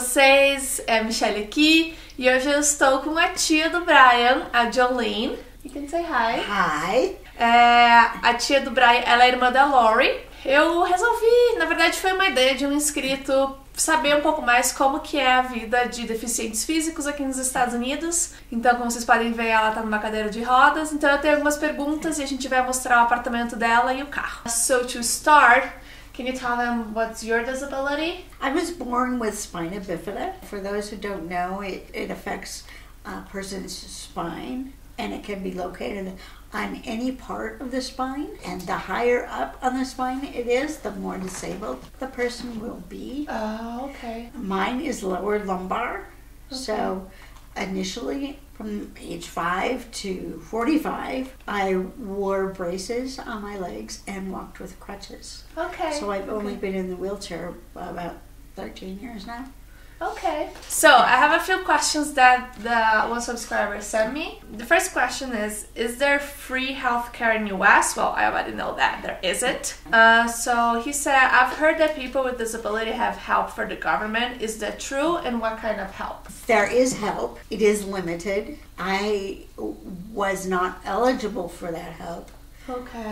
vocês? É Michelle aqui e hoje eu estou com a tia do Brian, a Jolene. You can say hi. Hi. A tia do Brian, ela é irmã da Lori. Eu resolvi, na verdade foi uma ideia de um inscrito, saber um pouco mais como que é a vida de deficientes físicos aqui nos Estados Unidos. Então, como vocês podem ver, ela tá numa cadeira de rodas. Então eu tenho algumas perguntas e a gente vai mostrar o apartamento dela e o carro. So to start, can you tell them what's your disability? I was born with spina bifida. For those who don't know, it affects a person's spine, and it can be located on any part of the spine, and the higher up on the spine it is, the more disabled the person will be. Oh, okay. Mine is lower lumbar. Okay. So initially from age 5 to 45, I wore braces on my legs and walked with crutches. Okay. So I've only been in the wheelchair about 13 years now. Okay. So I have a few questions that one subscriber sent me. The first question is there free healthcare in US? Well, I already know that there isn't. So he said, I've heard that people with disability have help for the government. Is that true? And what kind of help? There is help. It is limited. I was not eligible for that help. Okay.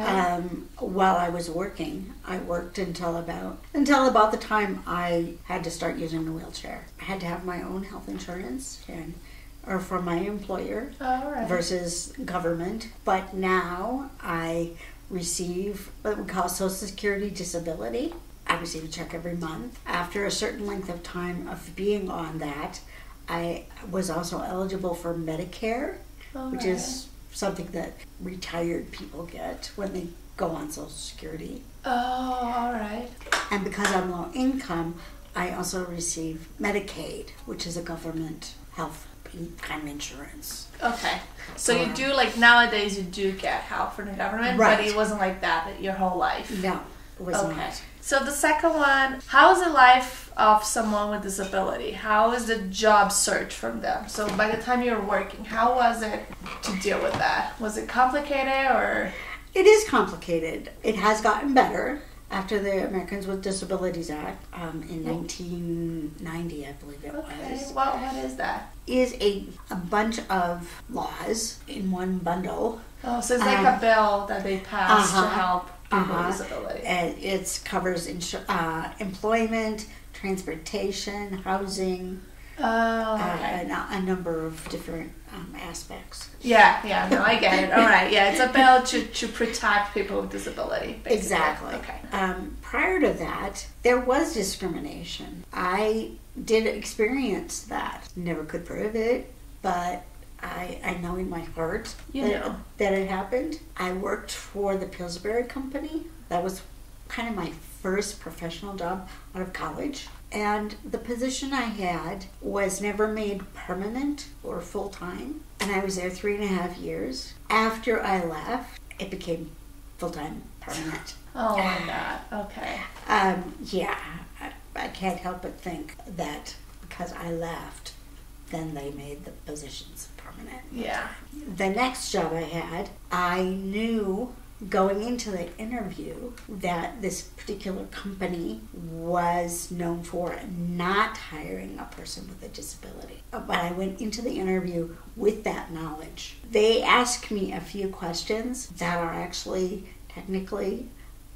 While I was working, I worked until about the time I had to start using the wheelchair. I had to have my own health insurance or from my employer versus government. But now I receive what we call Social Security disability. I receive a check every month. After a certain length of time of being on that, I was also eligible for Medicare, which is something that retired people get when they go on Social Security. Oh, all right. And because I'm low income, I also receive Medicaid, which is a government health kind of insurance. Okay. So you do, like nowadays you do get help from the government, but it wasn't like that your whole life? No, it was not. So the second one, how is the life of someone with disability? How is the job search from them? So by the time you were working, how was it to deal with that? Was it complicated or? It is complicated. It has gotten better after the Americans with Disabilities Act in 1990, I believe it was. What is that? Is a bunch of laws in one bundle. Oh, so it's like a bill that they passed to help people with disability. And it covers employment, transportation, housing, a number of different aspects. Yeah, no, I get it. All right, yeah, it's a bill to protect people with disability, basically. Exactly. Okay. Prior to that, there was discrimination. I did experience that. Never could prove it, but I know in my heart that it happened. I worked for the Pillsbury Company. That was kind of my first professional job out of college. And the position I had was never made permanent or full-time. And I was there 3.5 years. After I left, it became full-time permanent. Oh my God, okay. I can't help but think that because I left, then they made the positions permanent. Yeah. The next job I had, I knew going into the interview that this particular company was known for not hiring a person with a disability. But I went into the interview with that knowledge. They asked me a few questions that are actually technically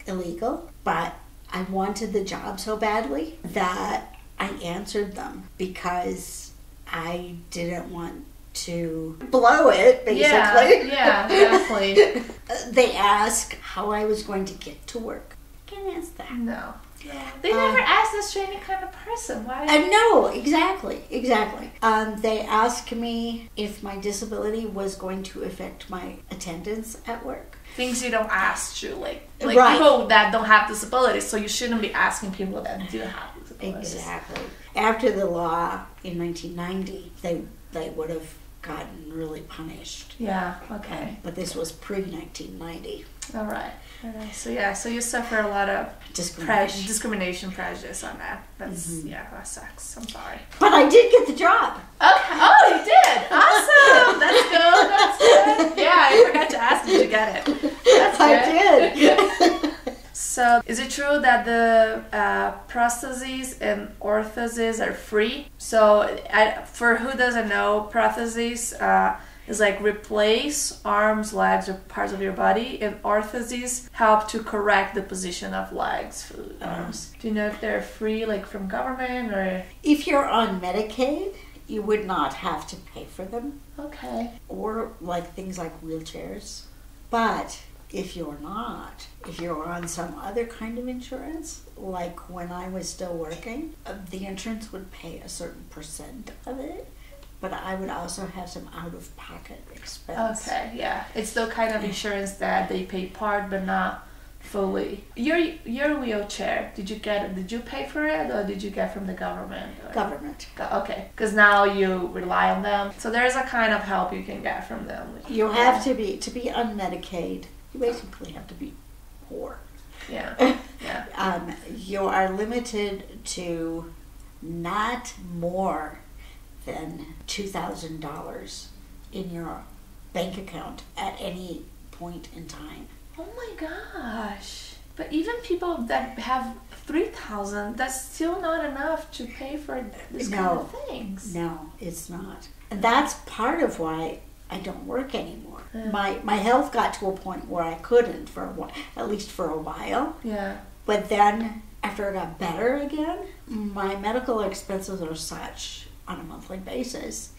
illegal, but I wanted the job so badly that I answered them because I didn't want to blow it, basically. Yeah, definitely. They asked how I was going to get to work. I can't answer that. No. Yeah. They never asked this to any kind of person. Why? No, exactly. They asked me if my disability was going to affect my attendance at work. Things you don't ask to, like people that don't have disabilities, so you shouldn't be asking people that do have disabilities. Exactly. After the law in 1990, they would have gotten really punished. Yeah, okay. But this was pre-1990. All right. So you suffer a lot of discrimination, prejudice on that. That's that sucks. I'm sorry. But I did get the job. Okay. Oh, you did. Awesome. That's good. Yeah, I forgot to ask. Did you get it? That's good. I did. So, is it true that the prostheses and orthoses are free? So, for who doesn't know, prostheses is like replace arms, legs, or parts of your body, and orthoses help to correct the position of legs, arms. Do you know if they're free, like from government, or? If you're on Medicaid, you would not have to pay for them. Okay. Or like things like wheelchairs. But if you're not, if you're on some other kind of insurance, like when I was still working, the insurance would pay a certain percent of it, but I would also have some out-of-pocket expense. Okay, yeah. It's the kind of insurance that they pay part but not fully. Your wheelchair, did you pay for it, or did you get from the government? Government. Okay, because now you rely on them. So there's a kind of help you can get from them. You have to be on Medicaid. You basically have to be poor. Yeah. Yeah. You are limited to not more than $2,000 in your bank account at any point in time. Oh my gosh. But even people that have 3,000, that's still not enough to pay for this kind of things. No, it's not. And that's part of why I don't work anymore. My health got to a point where I couldn't for a while, at least for a while. Yeah. But then after I got better again, my medical expenses are such on a monthly basis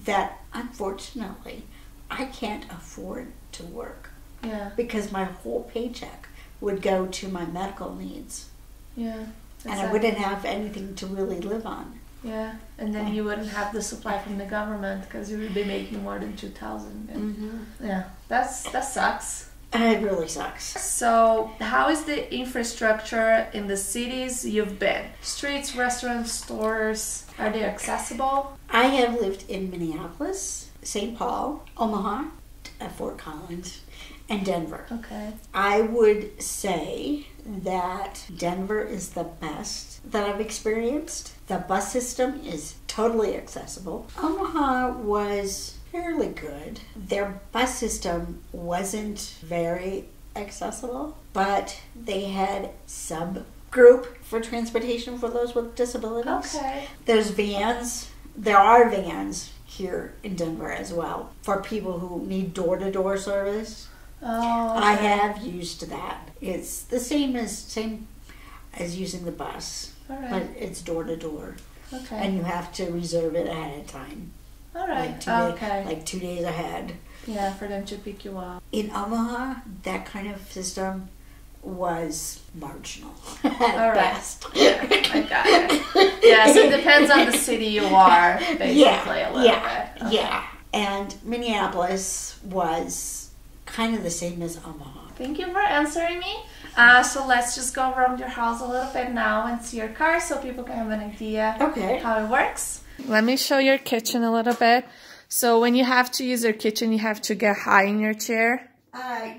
that unfortunately I can't afford to work. Yeah. Because my whole paycheck would go to my medical needs. Yeah. And I wouldn't have anything to really live on. Yeah, and then you wouldn't have the supply from the government because you would be making more than 2,000. Yeah, that sucks. It really sucks. So, how is the infrastructure in the cities you've been? Streets, restaurants, stores, are they accessible? I have lived in Minneapolis, St. Paul, Omaha, Fort Collins, and Denver. Okay. I would say that Denver is the best that I've experienced. The bus system is totally accessible. Omaha was fairly good. Their bus system wasn't very accessible, but they had subgroup for transportation for those with disabilities. Okay. There's vans. There are vans here in Denver as well for people who need door-to-door service. Oh, okay. I have used that. It's the same as using the bus, but it's door to door. Okay. And you have to reserve it ahead of time. All right. Like 2 days ahead. Yeah, for them to pick you up. In Omaha, that kind of system was marginal at best. Yeah, I got it. Yeah, so it depends on the city you are, basically, a little bit. Okay. Yeah. And Minneapolis was kind of the same as Omaha. Thank you for answering me. So let's just go around your house a little bit now and see your car so people can have an idea how it works. Let me show your kitchen a little bit. So when you have to use your kitchen, you have to get high in your chair?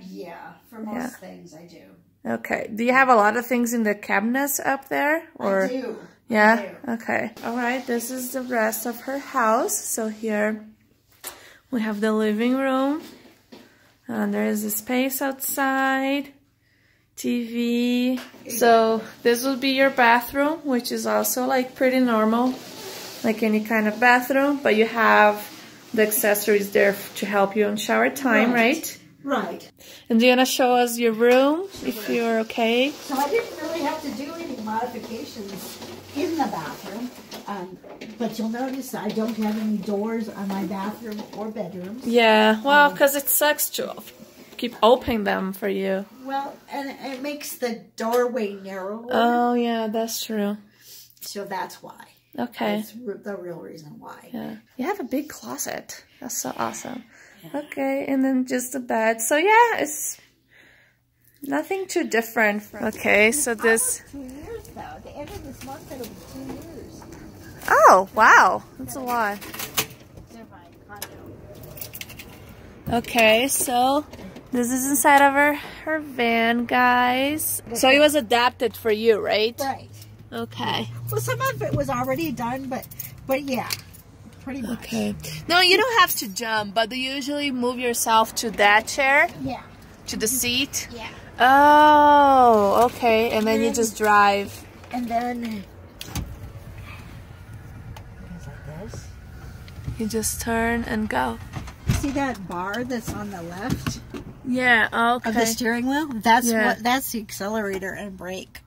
Yeah, for most things I do. Okay. Do you have a lot of things in the cabinets up there? Or? I do. Yeah? I do. Okay. All right. This is the rest of her house. So here we have the living room. And there is a space outside, TV. So this will be your bathroom, which is also like pretty normal, like any kind of bathroom. But you have the accessories there to help you on shower time, right? Right. And do you want to show us your room, if you're okay? So I didn't really have to do any modifications in the bathroom. But you'll notice I don't have any doors on my bathroom or bedrooms. Yeah, well, because it sucks to keep opening them for you. Well, and it makes the doorway narrower. Oh, yeah, that's true. So that's why. Okay. That's the real reason why. Yeah. You have a big closet. That's so awesome. Yeah. Okay, and then just the bed. So, yeah, it's nothing too different. Okay, so this... 2 years, though. At the end of this month, it'll be 2 years. Oh, wow. That's a lot. Okay, so this is inside of her van, guys. So it was adapted for you, right? Right. Okay. Well, some of it was already done, but yeah, pretty much. Okay. No, you don't have to jump, but do you usually move yourself to that chair? Yeah. To the seat? Yeah. Oh, okay. And then you just drive. And then it goes like this. You just turn and go. See that bar that's on the left? Yeah, okay. Of the steering wheel? That's that's the accelerator and brake.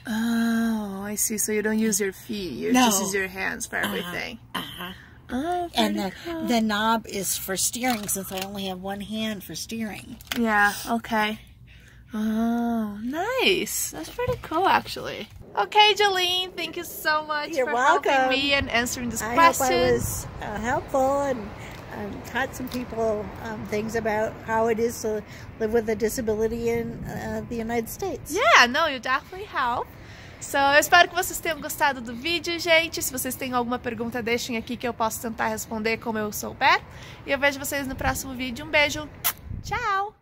Oh, I see. So you don't use your feet. You just use your hands for everything. Oh, and cool. the knob is for steering, since I only have one hand for steering. Yeah, okay. Oh, nice. That's pretty cool, actually. Okay, Jolene, thank you so much for helping me and answering these questions. I hope I was helpful and taught some people things about how it is to live with a disability in the United States. Yeah, no, you definitely help. So, eu espero que vocês tenham gostado do vídeo, gente. Se vocês têm alguma pergunta, deixem aqui que eu posso tentar responder como eu souber. E eu vejo vocês no próximo vídeo. Um beijo. Tchau!